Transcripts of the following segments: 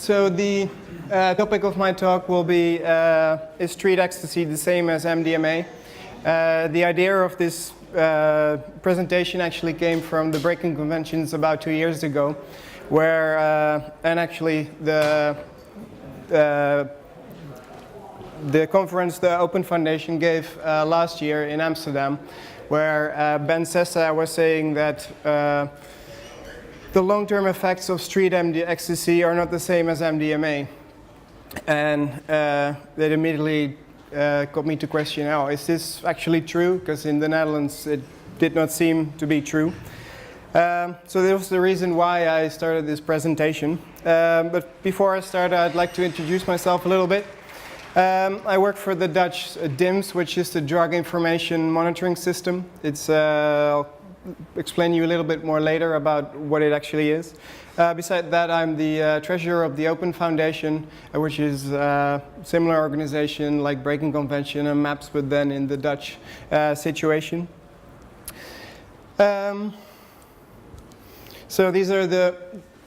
So the topic of my talk will be, is street ecstasy the same as MDMA? The idea of this presentation actually came from the Breaking Conventions about 2 years ago, where, and actually the conference the Open Foundation gave last year in Amsterdam, where Ben Sessa was saying that the long-term effects of street ecstasy are not the same as MDMA. And that immediately got me to question, oh, is this actually true? Because in the Netherlands it did not seem to be true. So that was the reason why I started this presentation. But before I start, I'd like to introduce myself a little bit. I work for the Dutch DIMS, which is the Drug Information Monitoring System. It's I'll explain you a little bit more later about what it actually is. Besides that, I'm the treasurer of the Open Foundation, which is a similar organization like Breaking Convention and MAPS, but then in the Dutch situation. So these are the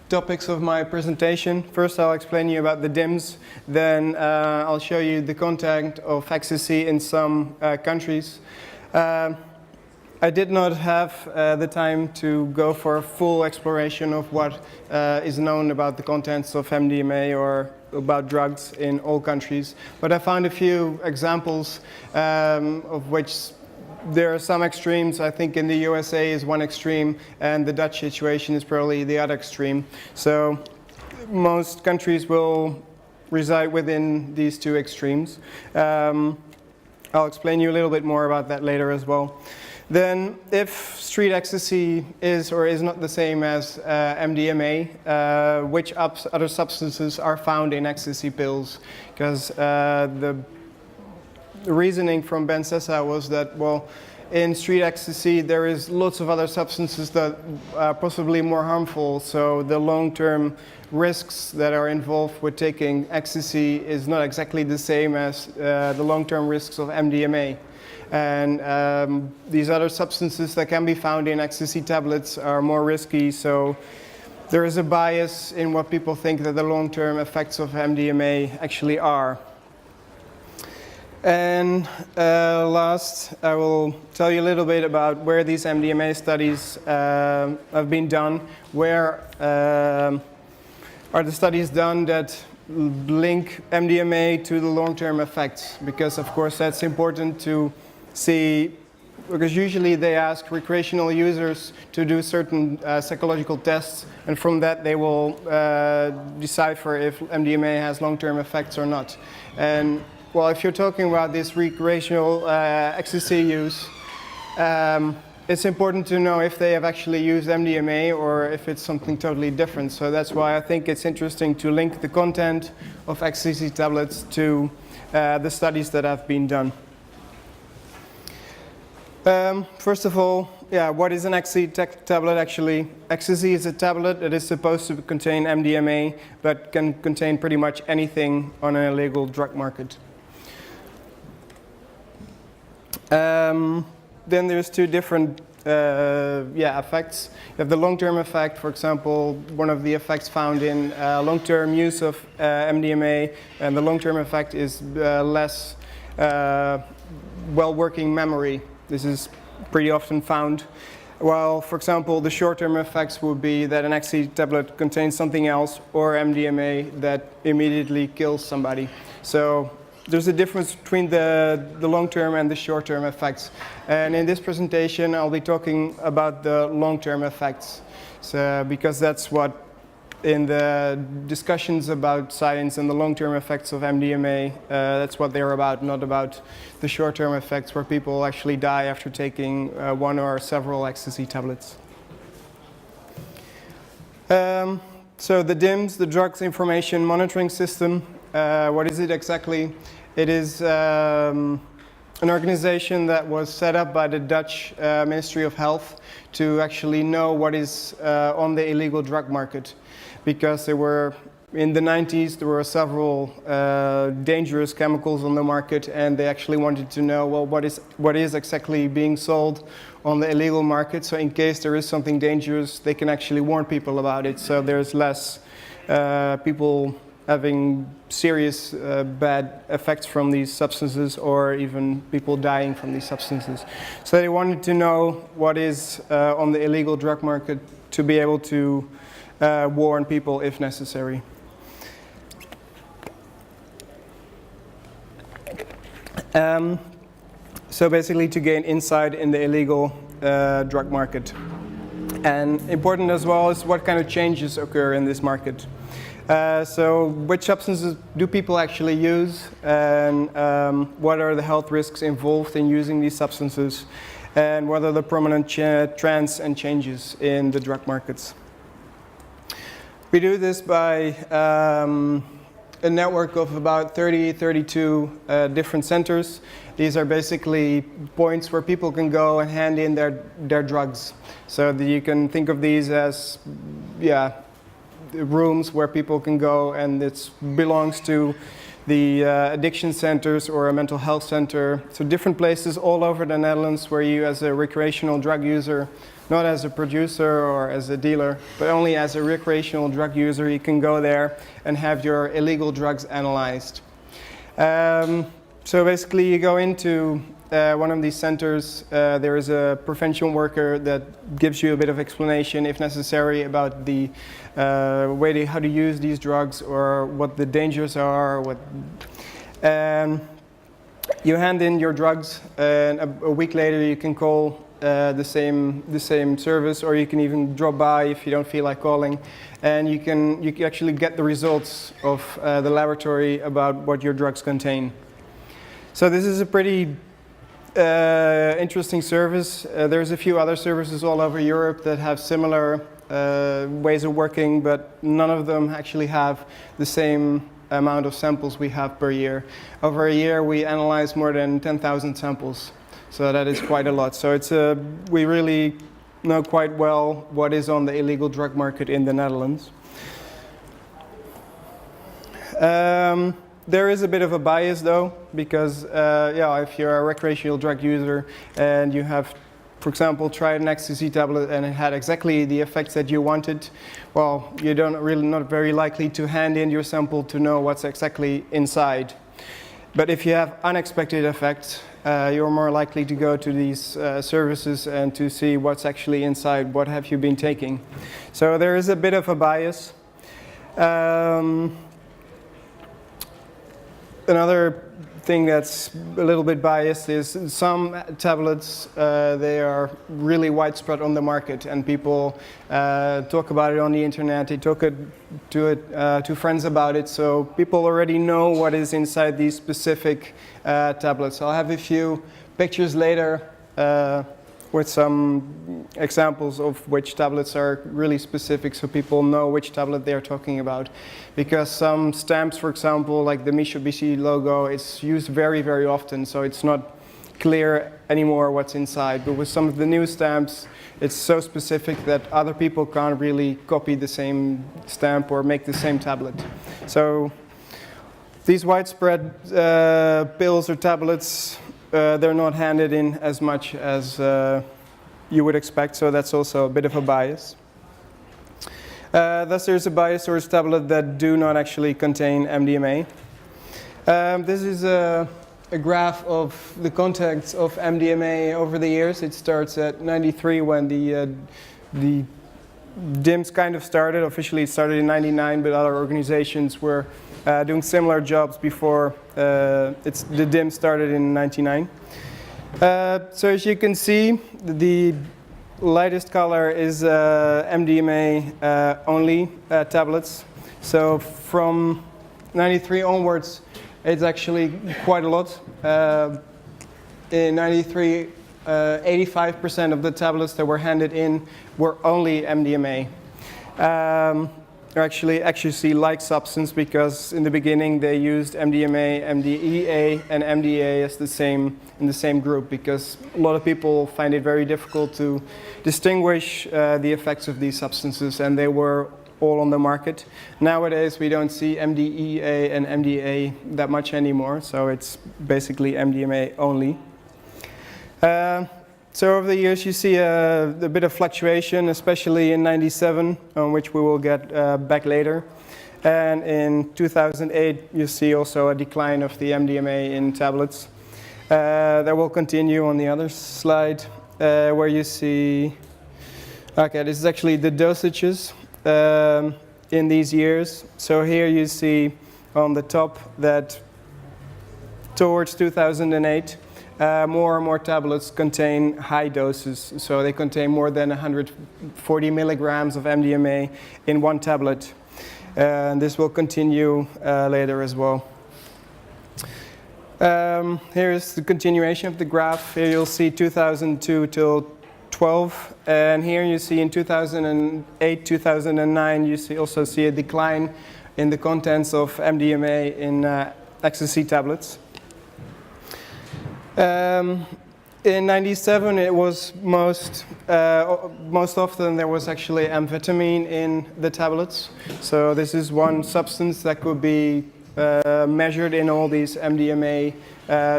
topics of my presentation. First, I'll explain you about the DIMS. Then I'll show you the content of ecstasy in some countries. I did not have the time to go for a full exploration of what is known about the contents of MDMA or about drugs in all countries, but I found a few examples of which there are some extremes. I think in the USA is one extreme, and the Dutch situation is probably the other extreme. So most countries will reside within these two extremes. I'll explain you a little bit more about that later as well. Then, if street ecstasy is or is not the same as MDMA, which other substances are found in ecstasy pills? Because the reasoning from Ben Sessa was that, well, in street ecstasy there is lots of other substances that are possibly more harmful, so the long-term risks that are involved with taking ecstasy is not exactly the same as the long-term risks of MDMA. And these other substances that can be found in ecstasy tablets are more risky, so there is a bias in what people think that the long-term effects of MDMA actually are. And last, I will tell you a little bit about where these MDMA studies have been done. Where are the studies done that link MDMA to the long-term effects? Because of course that's important to see, because usually they ask recreational users to do certain psychological tests, and from that they will decipher if MDMA has long-term effects or not. And well, if you're talking about this recreational ecstasy use, it's important to know if they have actually used MDMA or if it's something totally different. So that's why I think it's interesting to link the content of ecstasy tablets to the studies that have been done. First of all, what is an ecstasy tablet actually? Ecstasy is a tablet that is supposed to contain MDMA, but can contain pretty much anything on an illegal drug market. Then there's two different effects. You have the long-term effect, for example, one of the effects found in long-term use of MDMA, and the long-term effect is less well-working memory. This is pretty often found. While, for example, the short-term effects would be that an ecstasy tablet contains something else, or MDMA that immediately kills somebody. So there's a difference between the long-term and the short-term effects. And in this presentation, I'll be talking about the long-term effects. So, because that's what, in the discussions about science and the long-term effects of MDMA, that's what they're about, not about the short-term effects where people actually die after taking one or several ecstasy tablets. So the DIMS, the Drugs Information Monitoring System, what is it exactly? It is an organization that was set up by the Dutch Ministry of Health to actually know what is on the illegal drug market. Because there were, in the 90s, there were several dangerous chemicals on the market, and they actually wanted to know, well, what is exactly being sold on the illegal market, so in case there is something dangerous, they can actually warn people about it, so there's less people having serious bad effects from these substances, or even people dying from these substances. So they wanted to know what is on the illegal drug market to be able to warn people if necessary. So basically to gain insight in the illegal drug market. And important as well is what kind of changes occur in this market. So which substances do people actually use, and what are the health risks involved in using these substances, and what are the prominent trends and changes in the drug markets. We do this by a network of about 32 different centers. These are basically points where people can go and hand in their drugs. So you can think of these as rooms where people can go, and it belongs to the addiction centers or a mental health center. So different places all over the Netherlands where you, as a recreational drug user, not as a producer or as a dealer, but only as a recreational drug user, you can go there and have your illegal drugs analyzed. So basically you go into one of these centers, there is a prevention worker that gives you a bit of explanation, if necessary, about the how to use these drugs or what the dangers are. You hand in your drugs, and a week later you can call the same service, or you can even drop by if you don't feel like calling, and you can actually get the results of the laboratory about what your drugs contain. So this is a pretty interesting service. There's a few other services all over Europe that have similar ways of working, but none of them actually have the same amount of samples we have per year. Over a year we analyze more than 10,000 samples, so that is quite a lot. So we really know quite well what is on the illegal drug market in the Netherlands. There is a bit of a bias though, because if you're a recreational drug user and you have, for example, tried an ecstasy tablet and it had exactly the effects that you wanted, well, you're not very likely to hand in your sample to know what's exactly inside. But if you have unexpected effects, you're more likely to go to these services and to see what's actually inside, what have you been taking. So there is a bit of a bias. Another thing that's a little bit biased is some tablets, they are really widespread on the market, and people talk about it on the internet, they talk to friends about it, so people already know what is inside these specific tablets. I'll have a few pictures later with some examples of which tablets are really specific, so people know which tablet they're talking about. Because some stamps, for example, like the Mitsubishi logo, it's used very, very often, so it's not clear anymore what's inside. But with some of the new stamps, it's so specific that other people can't really copy the same stamp or make the same tablet. So these widespread pills or tablets, they're not handed in as much as you would expect, so that's also a bit of a bias. Thus there's a bias towards tablets that do not actually contain MDMA. This is a graph of the contacts of MDMA over the years. It starts at 93 when the DIMS kind of started. Officially it started in 99, but other organizations were doing similar jobs before the DIMS started in 99. So as you can see, the lightest color is MDMA only tablets. So from 93 onwards, it's actually quite a lot. In 93, 85% of the tablets that were handed in were only MDMA. They're actually ecstasy-like substance, because in the beginning they used MDMA, MDEA, and MDA as in the same group, because a lot of people find it very difficult to distinguish the effects of these substances, and they were all on the market. Nowadays we don't see MDEA and MDA that much anymore, so it's basically MDMA only. So over the years you see a bit of fluctuation, especially in 97, on which we will get back later. And in 2008, you see also a decline of the MDMA in tablets. That will continue on the other slide, where you see, okay, this is actually the dosages in these years. So here you see on the top that towards 2008, more and more tablets contain high doses. So they contain more than 140 milligrams of MDMA in one tablet. And this will continue later as well. Here's the continuation of the graph. Here you'll see 2002 till 12, and here you see in 2008, 2009, you also see a decline in the contents of MDMA in ecstasy tablets. In '97, it was most often there was actually amphetamine in the tablets. So this is one substance that could be measured in all these MDMA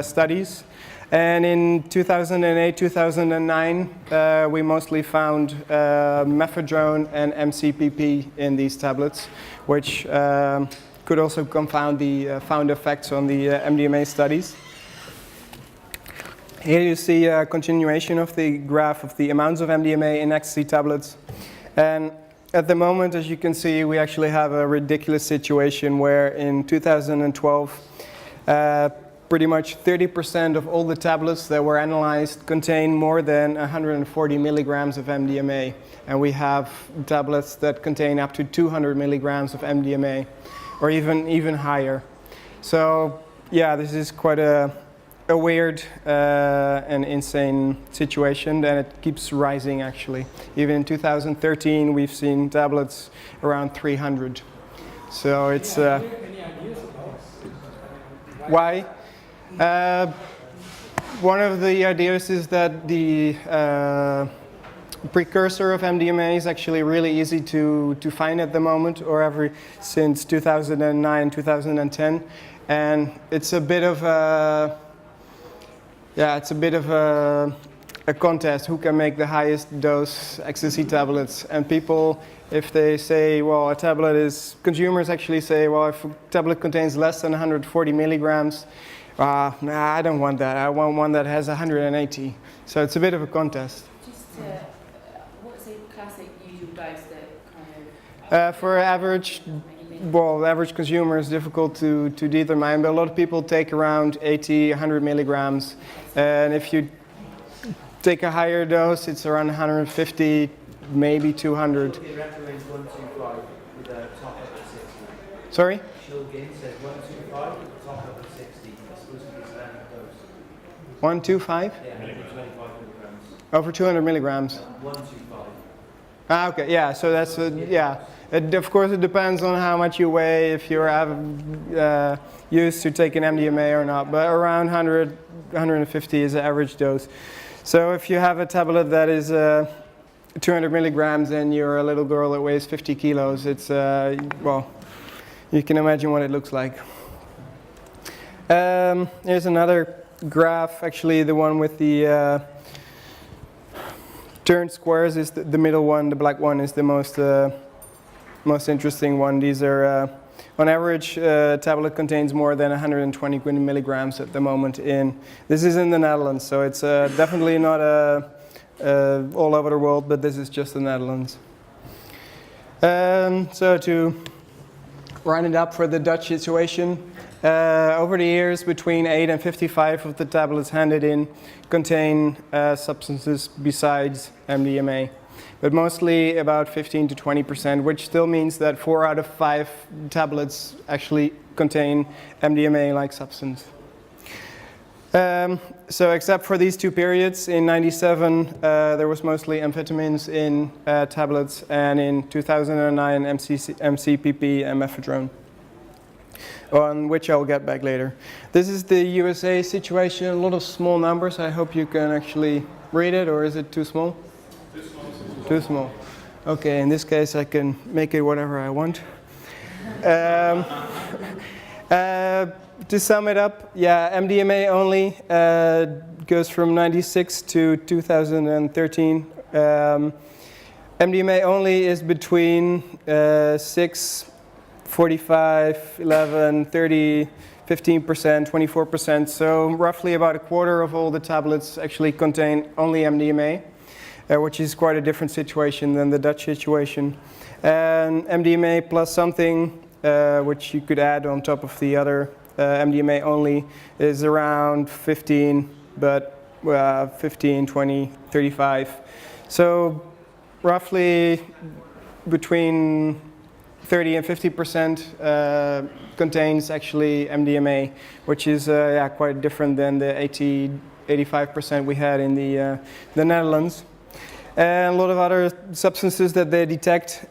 studies. And in 2008, 2009, we mostly found methadone and MCPP in these tablets, which could also confound the found effects on the MDMA studies. Here you see a continuation of the graph of the amounts of MDMA in ecstasy tablets. And at the moment, as you can see, we actually have a ridiculous situation where in 2012, pretty much 30% of all the tablets that were analyzed contain more than 140 milligrams of MDMA. And we have tablets that contain up to 200 milligrams of MDMA, or even higher. So yeah, this is quite a weird and insane situation, and it keeps rising actually. Even in 2013, we've seen tablets around 300. So it's why? One of the ideas is that the precursor of MDMA is actually really easy to find at the moment, or since 2009, 2010, and it's a bit of a contest who can make the highest dose ecstasy tablets. And people, if they say, well, a tablet is, consumers actually say, well, if a tablet contains less than 140 milligrams, nah, I don't want that. I want one that has 180. So it's a bit of a contest. Just what's a classic usual dose that kind of... for average, well, the average consumer is difficult to determine, but a lot of people take around 80, 100 milligrams. And if you take a higher dose, it's around 150, maybe 200. It recommends 125 with a top up of 60. Sorry? Shilgin says 125 with a top up of 60. It's supposed to be a standard dose. 125? Yeah, 125 milligrams. Over 200 milligrams. 125. Ah, okay, yeah, so that's, yeah. Of course, it depends on how much you weigh, if you're used to taking MDMA or not, but around 100, 150 is the average dose. So if you have a tablet that is 200 milligrams and you're a little girl that weighs 50 kilos, it's, well, you can imagine what it looks like. Here's another graph, actually the one with the turned squares is the middle one, the black one is the most interesting one. These are, on average, a tablet contains more than 120 milligrams at the moment this is in the Netherlands, so it's definitely not all over the world, but this is just the Netherlands. So to round it up for the Dutch situation, over the years, between 8 and 55 of the tablets handed in contain substances besides MDMA. But mostly about 15 to 20%, which still means that 4 out of 5 tablets actually contain MDMA-like substance. So except for these two periods, in '97 there was mostly amphetamines in tablets, and in 2009 MCPP and methadone, on which I'll get back later. This is the USA situation, a lot of small numbers. I hope you can actually read it, or is it too small? Too small. Okay, in this case I can make it whatever I want. To sum it up, yeah, MDMA only goes from 96 to 2013. MDMA only is between 6 45, 11, 30, 15%, 24%. So roughly about a quarter of all the tablets actually contain only MDMA, which is quite a different situation than the Dutch situation. And MDMA plus something, which you could add on top of the other MDMA only, is around 15, but 15, 20, 35. So roughly between 30 and 50% contains actually MDMA, which is quite different than the 85% we had in the Netherlands. And a lot of other substances that they detect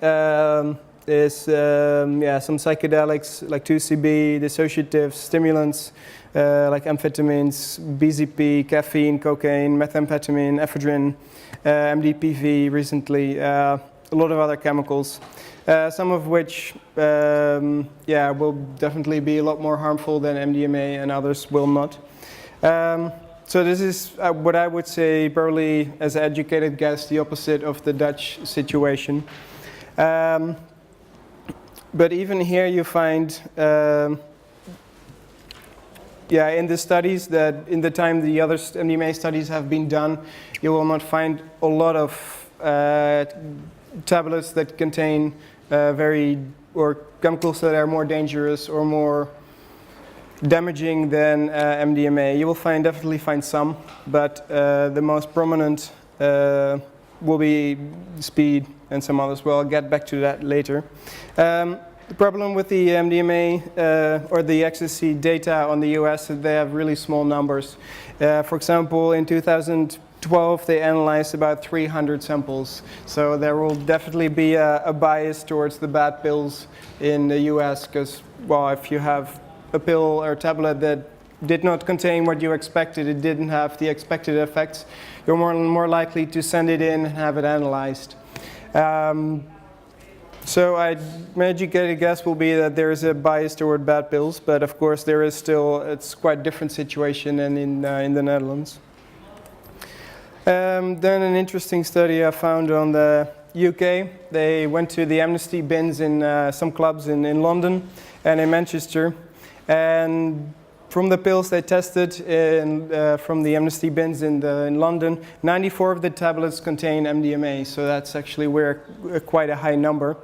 is some psychedelics like 2CB, dissociatives, stimulants like amphetamines, BZP, caffeine, cocaine, methamphetamine, ephedrine, MDPV recently, a lot of other chemicals. Some of which will definitely be a lot more harmful than MDMA, and others will not. So this is what I would say, probably as an educated guess, the opposite of the Dutch situation. But even here you find, in the studies that in the time the other MDMA studies have been done, you will not find a lot of tablets that contain or chemicals that are more dangerous or more damaging than MDMA. You will definitely find some, but the most prominent will be speed and some others. Well, I'll get back to that later. The problem with the MDMA or the ecstasy data on the US is that they have really small numbers. For example, in 2012 they analyzed about 300 samples. So there will definitely be a bias towards the bad pills in the US because, well, if you have a pill or tablet that did not contain what you expected, it didn't have the expected effects, you're more likely to send it in and have it analyzed. So my educated guess will be that there is a bias toward bad pills, but of course there is still, it's quite a different situation than in the Netherlands. Then an interesting study I found on the UK. They went to the amnesty bins in some clubs in London and in Manchester, and from the pills they tested from the amnesty bins in London, 94 of the tablets contain MDMA, so that's actually quite a high number.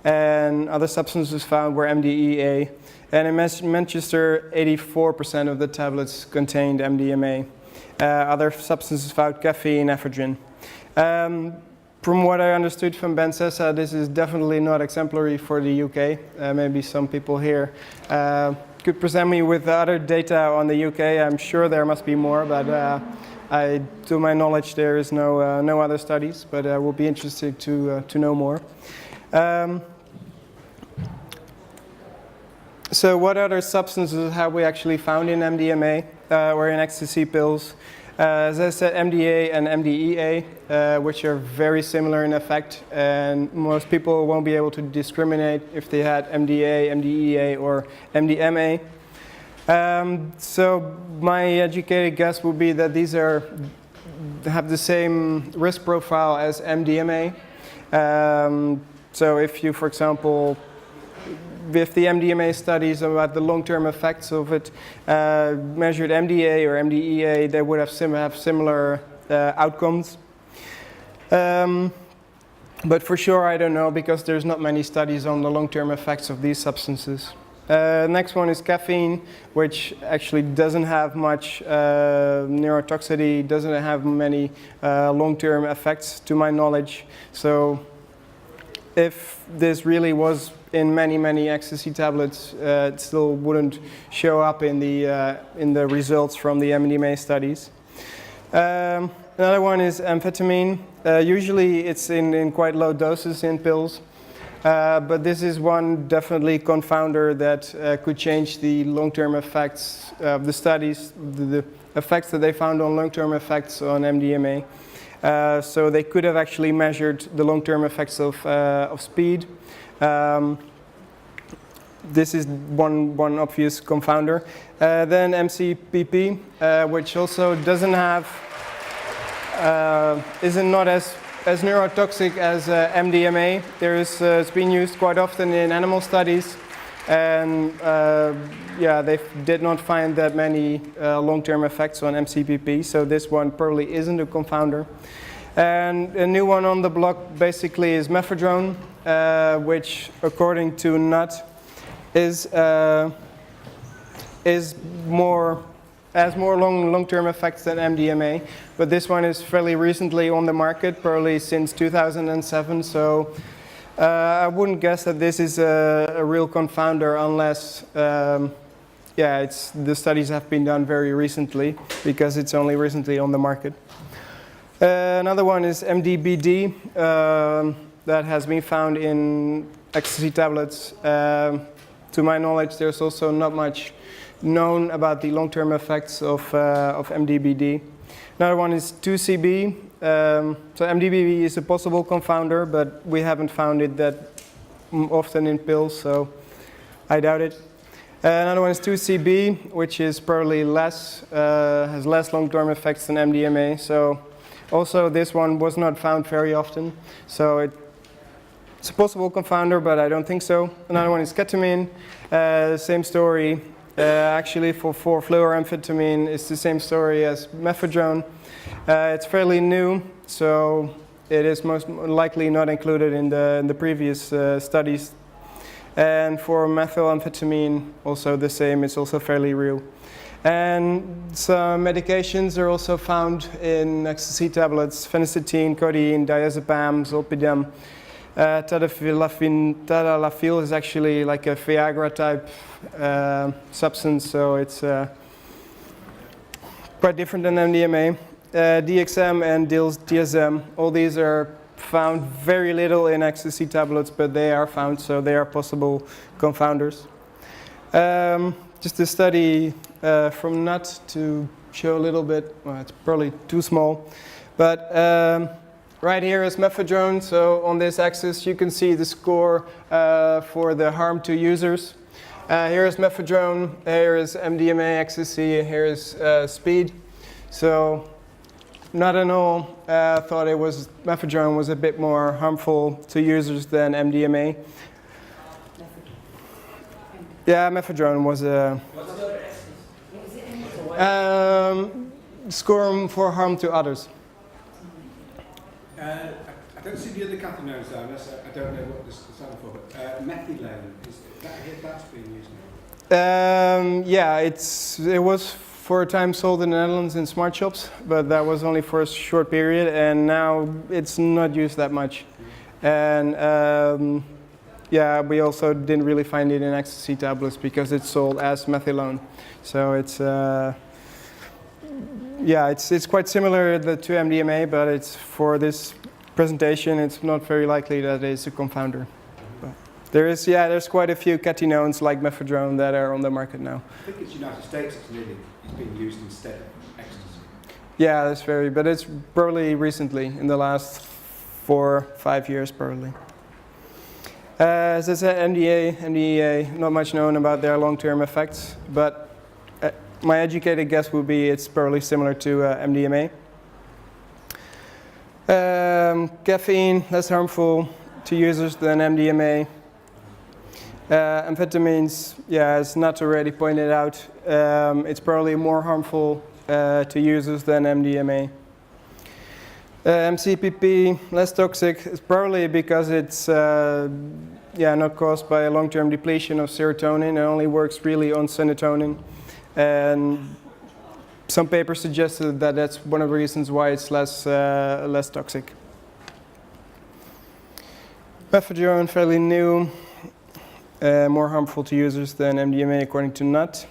And other substances found were MDEA. And in Manchester, 84% of the tablets contained MDMA. Other substances found caffeine, ephedrine. From what I understood from Ben Sessa, this is definitely not exemplary for the UK. Maybe some people here could present me with other data on the UK. I'm sure there must be more, but to my knowledge, there is no other studies. But I will be interested to know more. So, what other substances have we actually found in MDMA or in ecstasy pills? As I said, MDA and MDEA, which are very similar in effect, and most people won't be able to discriminate if they had MDA, MDEA, or MDMA. So my educated guess would be that these have the same risk profile as MDMA. So if you, for example, with the MDMA studies about the long-term effects of it, measured MDA or MDEA, they would have similar outcomes. But for sure, I don't know, because there's not many studies on the long-term effects of these substances. Next one is caffeine, which actually doesn't have much neurotoxicity, doesn't have many long-term effects to my knowledge. So if this really was in many ecstasy tablets, it still wouldn't show up in the results from the MDMA studies. Another one is amphetamine. Usually it's in quite low doses in pills, but this is one definitely confounder that could change the long-term effects of the studies, the effects that they found on long-term effects on MDMA. So they could have actually measured the long-term effects of speed. This is one obvious confounder. Then MCPP, which also doesn't have, isn't not as neurotoxic as MDMA. It's been used quite often in animal studies, and yeah, they did not find that many long-term effects on MCPP, so this one probably isn't a confounder. And a new one on the block basically is methadone, which according to NUT has more long-term effects than MDMA, but this one is fairly recently on the market, probably since 2007, so I wouldn't guess that this is a real confounder unless yeah, the studies have been done very recently, because it's only recently on the market. Another one is MDBD, that has been found in ecstasy tablets. To my knowledge, there's also not much known about the long-term effects of MDBD. Another one is 2CB. So MDBD is a possible confounder, but we haven't found it that often in pills, so I doubt it. Another one is 2CB, which is probably has less long-term effects than MDMA. So also this one was not found very often. So it's a possible confounder, but I don't think so. Another one is ketamine, same story. Actually, for fluoramphetamine, it's the same story as methadone. It's fairly new, so it is most likely not included in the previous studies. And for methylamphetamine, also the same, it's also fairly real. And some medications are also found in ecstasy tablets: phenacetin, codeine, diazepam, zolpidem. Tadalafil is actually like a Viagra type substance, so it's quite different than MDMA. DXM and DSM, all these are found very little in ecstasy tablets, but they are found, so they are possible confounders. Just a study from NUT to show a little bit, well, it's probably too small, but right here is methadone, so on this axis you can see the score for the harm to users. Here is methadone, here is MDMA, ecstasy, and here is speed. So not at all thought methadone was a bit more harmful to users than MDMA. Yeah, methadone was a score for harm to others. I don't see the other cathinones there, unless I don't know what this stands for, but methylone, that's being used now? Yeah, it was for a time sold in the Netherlands in smart shops, but that was only for a short period, and now it's not used that much. And yeah, we also didn't really find it in ecstasy tablets because it's sold as methylone. So it's yeah, it's quite similar to MDMA, but it's for this presentation, it's not very likely that it's a confounder. But there's quite a few catinones like methadone that are on the market now. I think it's United States it's being used instead of ecstasy. Yeah, but it's probably recently, in the last 4-5 years probably. As I said, MDA, not much known about their long-term effects, but my educated guess would be it's probably similar to MDMA. Caffeine, less harmful to users than MDMA. Amphetamines, yeah, as Nat already pointed out, it's probably more harmful to users than MDMA. MCPP, less toxic, it's probably because it's not caused by a long-term depletion of serotonin. It only works really on serotonin. And some papers suggested that that's one of the reasons why it's less toxic. Methadone, fairly new, more harmful to users than MDMA according to NUT.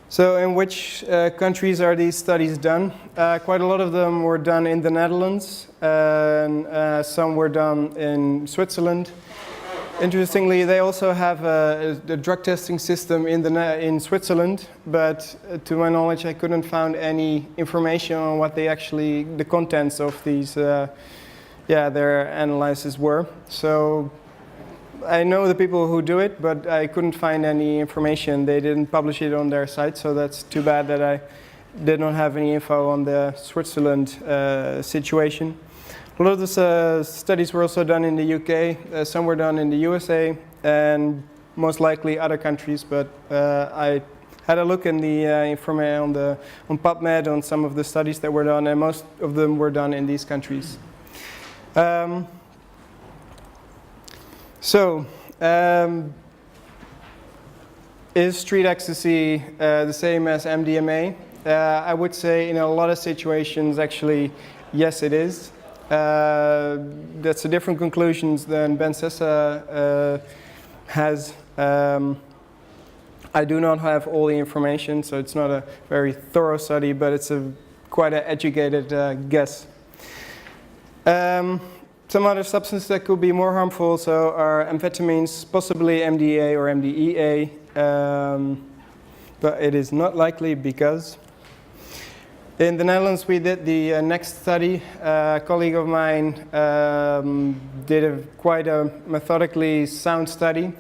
So in which countries are these studies done? Quite a lot of them were done in the Netherlands, and some were done in Switzerland. Interestingly, they also have a drug testing system in Switzerland, but to my knowledge, I couldn't find any information on what the contents of these, their analyses were. So I know the people who do it, but I couldn't find any information. They didn't publish it on their site, so that's too bad that I did not have any info on the Switzerland situation. A lot of the studies were also done in the UK, some were done in the USA, and most likely other countries, but I had a look in the information on PubMed on some of the studies that were done, and most of them were done in these countries. Is street ecstasy the same as MDMA? I would say in a lot of situations, actually, yes, it is. That's a different conclusions than Ben Sessa has. I do not have all the information, so it's not a very thorough study, but it's quite an educated guess. Some other substances that could be more harmful are amphetamines, possibly MDA or MDEA, but it is not likely because in the Netherlands we did the next study. A colleague of mine did quite a methodically sound study.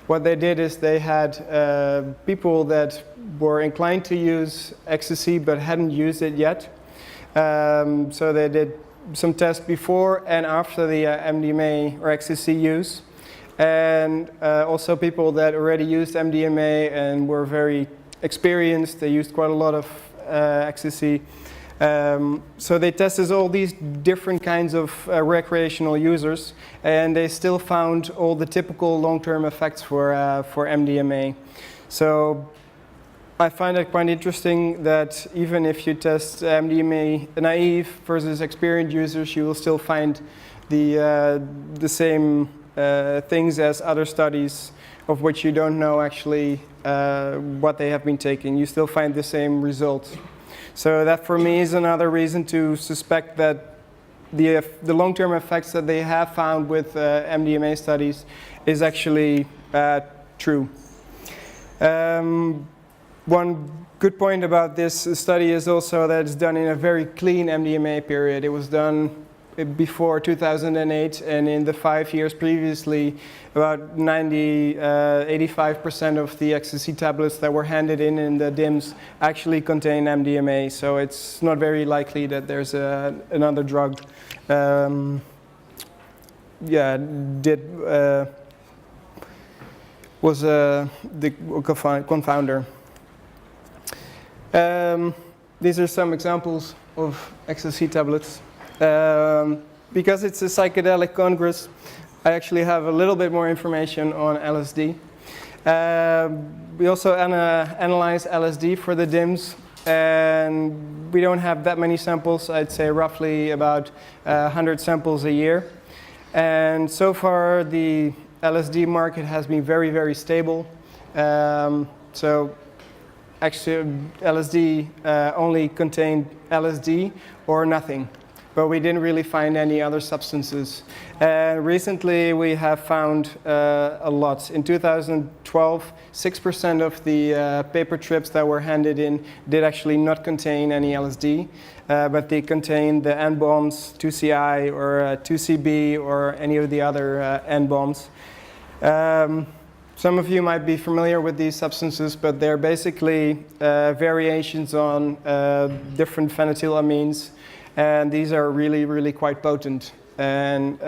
What they did is they had people that were inclined to use ecstasy but hadn't used it yet. So they did some tests before and after the MDMA or ecstasy use. And also people that already used MDMA and were very experienced. They used quite a lot of ecstasy. So they tested all these different kinds of recreational users, and they still found all the typical long-term effects for MDMA. So I find it quite interesting that even if you test MDMA naive versus experienced users, you will still find the same things as other studies of which you don't know actually what they have been taking. You still find the same results. So that for me is another reason to suspect that the long-term effects that they have found with MDMA studies is actually true. One good point about this study is also that it's done in a very clean MDMA period. It was done before 2008, and in the 5 years previously, about 85% of the ecstasy tablets that were handed in the DIMS actually contain MDMA. So it's not very likely that there's another drug was the confounder. These are some examples of ecstasy tablets. Because it's a psychedelic congress, I actually have a little bit more information on LSD. We also analyze LSD for the DIMS, and we don't have that many samples. I'd say roughly about 100 samples a year. And so far, the LSD market has been very, very stable. So actually, LSD only contained LSD or nothing. But we didn't really find any other substances. Recently, we have found a lot. In 2012, 6% of the paper trips that were handed in did actually not contain any LSD, but they contained the N-bombs, 2CI or 2CB or any of the other N-bombs. Some of you might be familiar with these substances, but they're basically variations on different phenylethylamines. And these are really, really quite potent. And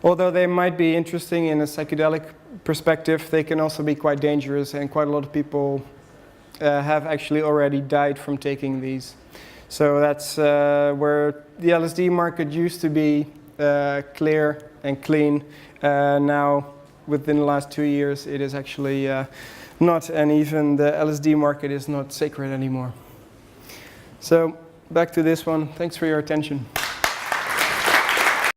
although they might be interesting in a psychedelic perspective, they can also be quite dangerous, and quite a lot of people have actually already died from taking these. So that's where the LSD market used to be clear and clean. Now, within the last 2 years, it is actually not, and even the LSD market is not sacred anymore. So back to this one. Thanks for your attention.